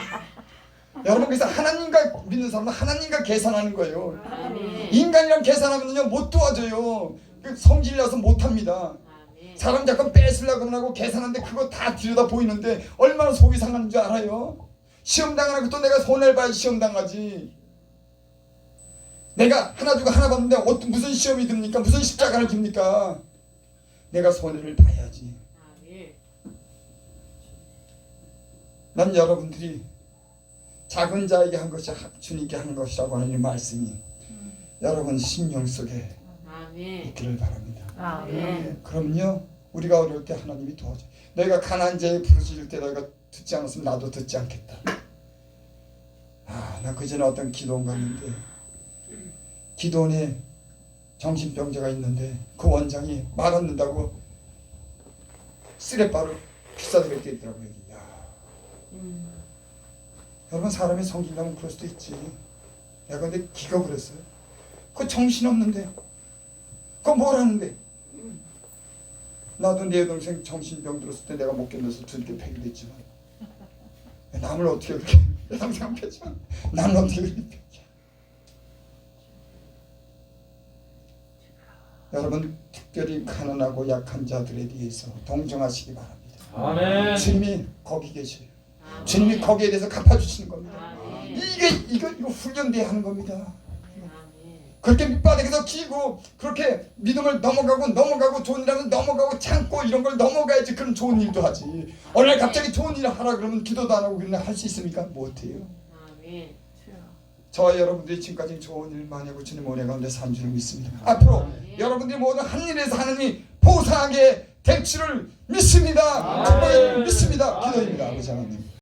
여러분, 그래서 하나님과 믿는 사람은 하나님과 계산하는 거예요. 인간이랑 계산하면요 못 도와줘요. 성질나서 못합니다. 사람 잠깐 뺏으려고 하고 계산하는데 그거 다 들여다 보이는데 얼마나 속이 상하는 줄 알아요? 시험 당하는 것도 내가 손해를 봐야 시험 당하지. 내가 하나 주고 하나 받는데 무슨 시험이 듭니까? 무슨 십자가를 깁니까? 내가 손해를 봐야지. 난 여러분들이 작은 자에게 한 것이 주님께 한 것이라고 하는 이 말씀이 여러분 심령 속에 있기를 바랍니다. 그럼요, 우리가 어려울 때 하나님이 도와줘. 너희가 가난한 자에 부르짖을 때 너희가 듣지 않았으면 나도 듣지 않겠다. 나 그전에 어떤 기도원 갔는데 기도원에 정신병자가 있는데 그 원장이 말 안 듣는다고 쓰레빠로 비싸게 떼있더라고요. 여러분, 사람이 성질나면 그럴 수도 있지. 내가 근데 기겁을 했어요. 그거 정신없는데 그거 뭘 하는데. 나도 내 동생 정신병 들었을 때 내가 못 견뎌서 두들겨 패기도 했지만 남을 어떻게 그렇게 내 동생은 패지만 나는 어떻게 그렇게 패. 여러분, 특별히 가난하고 약한 자들에 대해서 동정하시기 바랍니다. 아멘. 주님이 거기 계셔요. 주님이 거기에 대해서 갚아주시는 겁니다. 이거 훈련돼야 하는 겁니다. 그렇게 밑바닥에서 기고 그렇게 믿음을 넘어가고 좋은 일 하면 넘어가고 참고 이런 걸 넘어가야지 그럼 좋은 일도 하지. 어느 날 갑자기 좋은 일을 하라 그러면 기도도 안 하고 그냥 할 수 있습니까? 못해요. 저와 여러분들이 지금까지 좋은 일 많이 하고 주님 은혜 가운데 산 줄을 믿습니다. 앞으로 여러분들이 모든 한 일에서 하나님이 보상하게 될 줄을 믿습니다. 축복해 믿습니다. 기도입니다. 아버지 하나님.